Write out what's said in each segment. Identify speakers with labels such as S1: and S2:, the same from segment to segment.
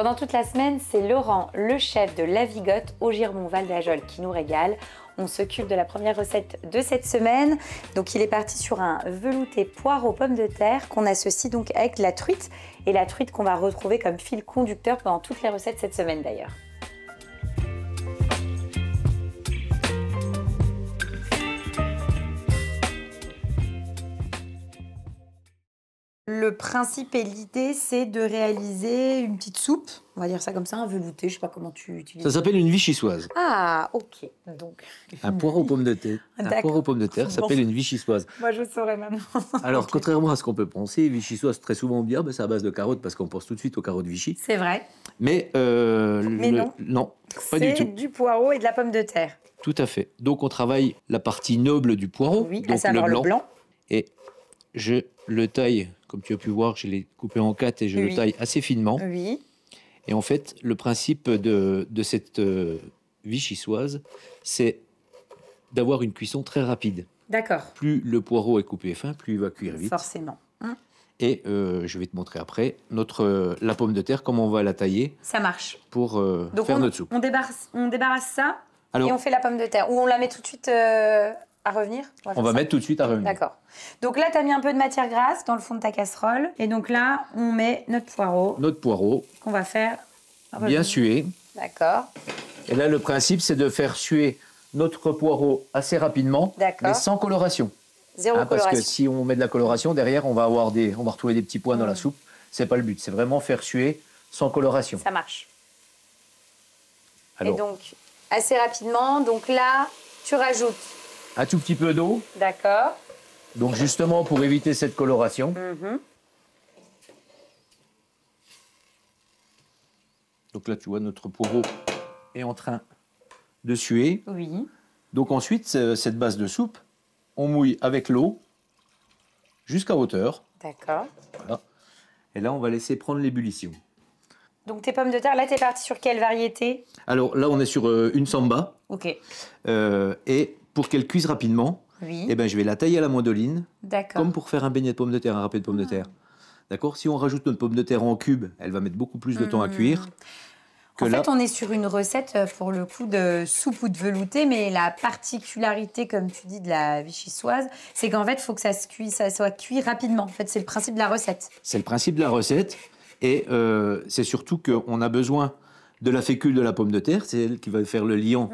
S1: Pendant toute la semaine, c'est Laurent, le chef de La Vigotte au Girmont Val d'Ajol, qui nous régale. On s'occupe de la première recette de cette semaine. Donc il est parti sur un velouté poire aux pommes de terre qu'on associe donc avec la truite. Et la truite qu'on va retrouver comme fil conducteur pendant toutes les recettes cette semaine d'ailleurs. Le principe et l'idée, c'est de réaliser une petite soupe, on va dire ça comme ça, un velouté, je sais pas comment tu utilises.
S2: Ça s'appelle une vichysoise.
S1: Ah, ok. Donc,
S2: un poire aux pommes de terre. Un poire aux pommes de terre s'appelle une vichysoise.
S1: Moi, je saurais maintenant.
S2: Alors, okay. Contrairement à ce qu'on peut penser, vichysoise, très souvent on dit ah, ben, c'est à base de carottes parce qu'on pense tout de suite aux carottes Vichy.
S1: C'est vrai.
S2: Mais
S1: non.
S2: Non, pas du tout.
S1: C'est du poireau et de la pomme de terre.
S2: Tout à fait. Donc, on travaille la partie noble du poireau,
S1: oui,
S2: donc
S1: à savoir le blanc.
S2: Et je le taille, comme tu as pu voir, je l'ai coupé en 4 et je le taille assez finement.
S1: Oui.
S2: Et en fait, le principe de cette vichysoise, c'est d'avoir une cuisson très rapide.
S1: D'accord.
S2: Plus le poireau est coupé fin, plus il va cuire vite.
S1: Forcément.
S2: Et je vais te montrer après la pomme de terre, comment on va la tailler.
S1: Ça marche.
S2: Pour faire notre soupe.
S1: On débarrasse ça.
S2: Alors,
S1: et on fait la pomme de terre. Ou on la met tout de suite à revenir.
S2: On va mettre tout de suite à revenir.
S1: D'accord. Donc là, tu as mis un peu de matière grasse dans le fond de ta casserole. Et donc là, on met notre poireau.
S2: Notre poireau.
S1: Qu'on va faire revenir.
S2: Bien suer.
S1: D'accord.
S2: Et là, le principe, c'est de faire suer notre poireau assez rapidement, mais sans coloration.
S1: Zéro coloration.
S2: Parce que si on met de la coloration, derrière, on va retrouver des petits points dans la soupe. C'est pas le but. C'est vraiment faire suer sans coloration.
S1: Ça marche.
S2: Alors,
S1: et donc, assez rapidement. Donc là, tu rajoutes
S2: un tout petit peu d'eau.
S1: D'accord.
S2: Donc justement pour éviter cette coloration. Donc là, tu vois, notre poireau est en train de suer.
S1: Oui.
S2: Donc ensuite, cette base de soupe, on mouille avec l'eau jusqu'à hauteur.
S1: D'accord.
S2: Voilà. Et là, on va laisser prendre l'ébullition.
S1: Donc tes pommes de terre, là, tu es parti sur quelle variété?
S2: Alors là, on est sur une samba.
S1: Ok.
S2: Et pour qu'elle cuise rapidement, eh ben, je vais la tailler à la mandoline, comme pour faire un beignet de pommes de terre, un râpé de pommes de terre. D'accord. Si on rajoute notre pomme de terre en cubes, elle va mettre beaucoup plus de temps à cuire.
S1: En fait, on est sur une recette, pour le coup, de soupe ou de velouté, mais la particularité, comme tu dis, de la vichysoise, c'est qu'en fait, il faut que ça soit cuit rapidement. En fait, c'est le principe de la recette.
S2: C'est le principe de la recette. Et c'est surtout qu'on a besoin de la fécule de la pomme de terre, c'est elle qui va faire le liant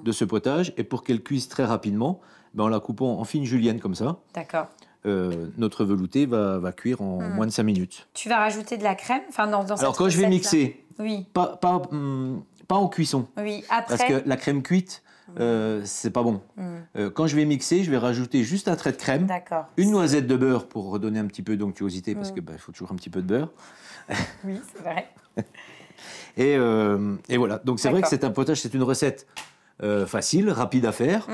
S2: de ce potage. Et pour qu'elle cuise très rapidement, ben, en la coupant en fines juliennes comme ça, notre velouté va cuire en moins de 5 minutes.
S1: Tu vas rajouter de la crème dans
S2: Alors quand je vais mixer, pas en cuisson,
S1: après...
S2: parce que la crème cuite, c'est pas bon. Quand je vais mixer, je vais rajouter juste un trait de crème, une noisette de beurre pour redonner un petit peu d'onctuosité, parce que faut toujours un petit peu de beurre.
S1: Oui, c'est vrai.
S2: Et voilà. Donc c'est vrai que c'est un potage, c'est une recette facile, rapide à faire.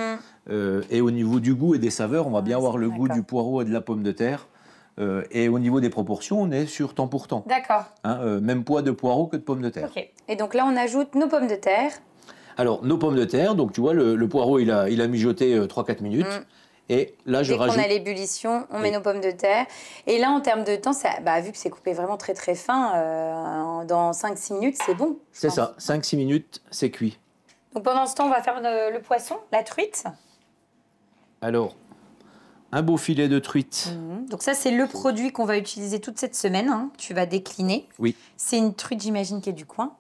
S2: Et au niveau du goût et des saveurs, on va bien avoir le goût du poireau et de la pomme de terre. Et au niveau des proportions, on est sur temps pour temps.
S1: D'accord.
S2: Même poids de poireau que de pommes de terre.
S1: Ok. Et donc là, on ajoute nos pommes de terre.
S2: Alors, nos pommes de terre, donc tu vois, le poireau, il a mijoté 3-4 minutes. Et là, je rajoute...
S1: Dès qu'on a l'ébullition, on met nos pommes de terre. Et là, en termes de temps, vu que c'est coupé vraiment très très fin, dans 5-6 minutes, c'est bon.
S2: C'est ça, 5-6 minutes, c'est cuit.
S1: Donc pendant ce temps, on va faire le poisson, la truite.
S2: Alors, un beau filet de truite.
S1: Donc ça, c'est le produit qu'on va utiliser toute cette semaine. Tu vas décliner.
S2: Oui.
S1: C'est une truite, j'imagine, qui est du coin.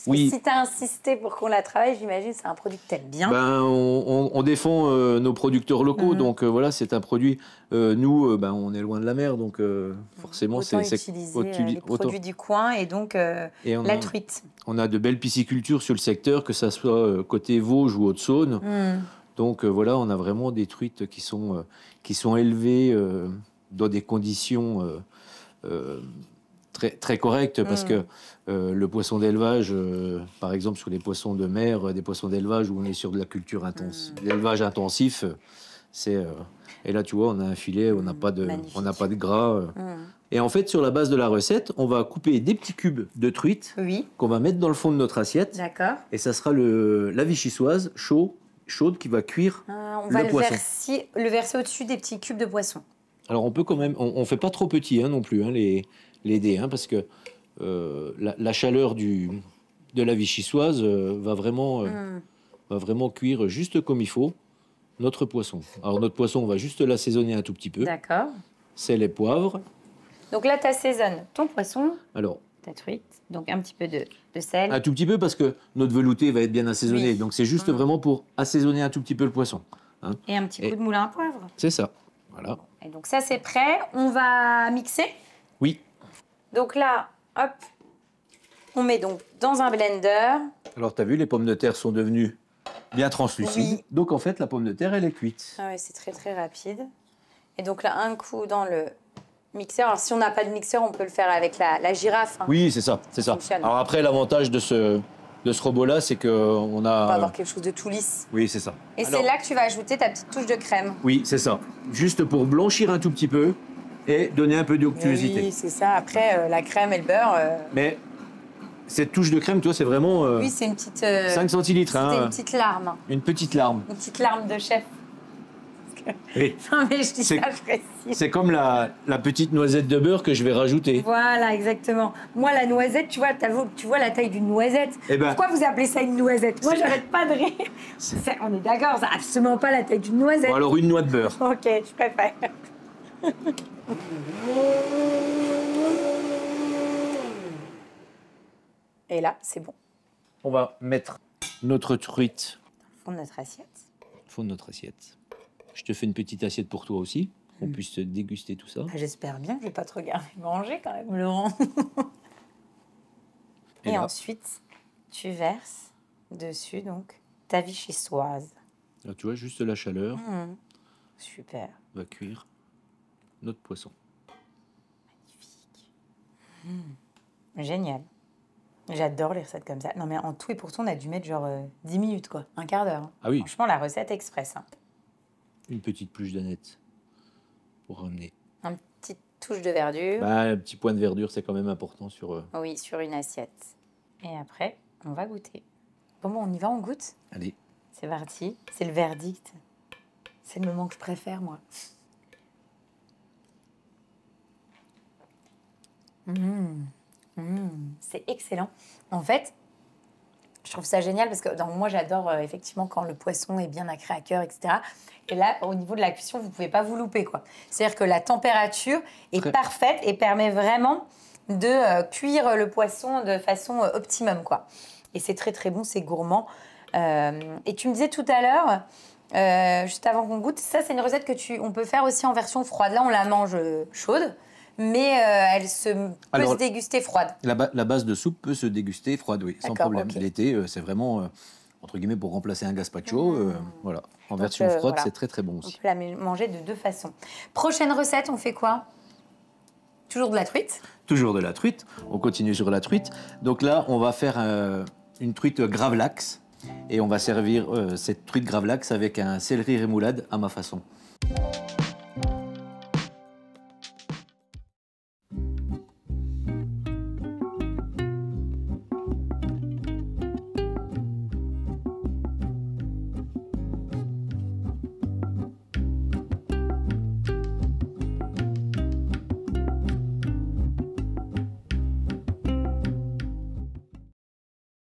S2: Oui.
S1: Si tu as insisté pour qu'on la travaille, j'imagine c'est un produit que tu aimes bien.
S2: On défend nos producteurs locaux, donc voilà, c'est un produit. Nous, on est loin de la mer, donc forcément,
S1: c'est utiliser les produits du coin et donc la truite.
S2: On a de belles piscicultures sur le secteur, que ça soit côté Vosges ou Haute-Saône. Donc voilà, on a vraiment des truites qui sont élevées dans des conditions très, très correctes, parce que le poisson d'élevage, par exemple sur les poissons de mer, des poissons d'élevage où on est sur de la culture intensive, l'élevage intensif, et là tu vois, on a un filet, on n'a pas de gras. Et en fait, sur la base de la recette, on va couper des petits cubes de truite qu'on va mettre dans le fond de notre assiette.
S1: D'accord.
S2: Et ça sera la vichysoise chaude qui va cuire
S1: on va le verser au-dessus des petits cubes de poisson.
S2: Alors on peut quand même, on fait pas trop petit non plus les dés, parce que la chaleur de la vichysoise va vraiment cuire juste comme il faut notre poisson. Alors notre poisson, on va juste l'assaisonner un tout petit peu.
S1: D'accord.
S2: Sel et poivre.
S1: Donc là, tu assaisonnes ton poisson,
S2: Alors,
S1: ta truite, donc un petit peu de sel.
S2: un tout petit peu parce que notre velouté va être bien assaisonné.
S1: Oui.
S2: Donc c'est juste vraiment pour assaisonner un tout petit peu le poisson. Hein.
S1: Et un petit coup de moulin à poivre.
S2: C'est ça. Voilà.
S1: Et donc ça, c'est prêt. On va mixer.
S2: Oui.
S1: Donc là, hop, on met donc dans un blender.
S2: Alors, tu as vu, les pommes de terre sont devenues bien translucides.
S1: Oui.
S2: Donc, en fait, la pomme de terre, elle est cuite.
S1: Ah ouais, c'est très, très rapide. Et donc là, un coup dans le mixeur. Alors, si on n'a pas de mixeur, on peut le faire avec la girafe. Hein.
S2: Oui, c'est ça, c'est ça.
S1: Fonctionne.
S2: Alors après, l'avantage de ce robot-là, c'est qu'on
S1: On
S2: a...
S1: va avoir quelque chose de tout lisse.
S2: Oui, c'est ça.
S1: Et
S2: Alors,
S1: c'est là que tu vas ajouter ta petite touche de crème.
S2: oui, c'est ça. Juste pour blanchir un tout petit peu et donner un peu d'onctuosité.
S1: Oui, c'est ça. Après, la crème et le beurre.
S2: Mais cette touche de crème, toi, c'est vraiment
S1: Oui, c'est une petite.
S2: 5 centilitres.
S1: C'était
S2: Hein,
S1: une petite larme.
S2: une petite larme.
S1: Une petite larme de chef.
S2: Oui.
S1: Non, mais je dis
S2: C'est-
S1: ça, je précise.
S2: C'est comme la petite noisette de beurre que je vais rajouter.
S1: Voilà, exactement. Moi, la noisette, tu vois, tu vois la taille d'une noisette.
S2: Eh ben-
S1: Pourquoi vous appelez ça une noisette? Moi, j'arrête pas de rire. On est d'accord, c'est absolument pas la taille d'une noisette.
S2: Bon, alors, une noix de beurre.
S1: Ok, je préfère. Et là, c'est bon.
S2: On va mettre notre truite
S1: Fond de notre assiette.
S2: au fond de notre assiette. Je te fais une petite assiette pour toi aussi, pour qu'on puisse déguster tout ça.
S1: Ah, j'espère bien que je vais pas te regarder manger quand même, Laurent. Et
S2: là-
S1: ensuite, tu verses dessus donc ta vichysoise.
S2: Là, tu vois, juste la chaleur
S1: Super.
S2: va cuire notre poisson.
S1: Génial. J'adore les recettes comme ça. Non mais en tout et pour tout, on a dû mettre genre 10 minutes quoi, un quart d'heure.
S2: Ah oui.
S1: Franchement, la recette express. Hein.
S2: Une petite pluche d'aneth pour ramener.
S1: Un petit touche de verdure.
S2: Bah, un petit point de verdure, c'est quand même important sur...
S1: Oui, sur une assiette. Et après, on va goûter. Bon, on y va, on goûte.
S2: Allez.
S1: C'est parti. C'est le verdict. C'est le moment que je préfère, moi. C'est excellent. En fait, je trouve ça génial parce que moi, j'adore effectivement quand le poisson est bien nacré à cœur, etc. Et là, au niveau de la cuisson, vous ne pouvez pas vous louper, quoi. C'est-à-dire que la température est parfaite et permet vraiment de cuire le poisson de façon optimum, quoi. Et c'est très, très bon, c'est gourmand. Et tu me disais tout à l'heure, juste avant qu'on goûte, ça, c'est une recette que on peut faire aussi en version froide. Là, on la mange chaude, mais elle peut se déguster froide.
S2: La base de soupe peut se déguster froide, oui, sans
S1: D'accord,
S2: problème.
S1: ok.
S2: L'été, c'est vraiment, entre guillemets, pour remplacer un gazpacho. Voilà. En version froide,
S1: voilà.
S2: c'est très, très bon
S1: On
S2: aussi.
S1: peut la manger de deux façons. Prochaine recette, on fait quoi? Toujours de la truite?
S2: Toujours de la truite. On continue sur la truite. Donc là, on va faire une truite gravlax. Et on va servir cette truite gravlax avec un céleri rémoulade à ma façon.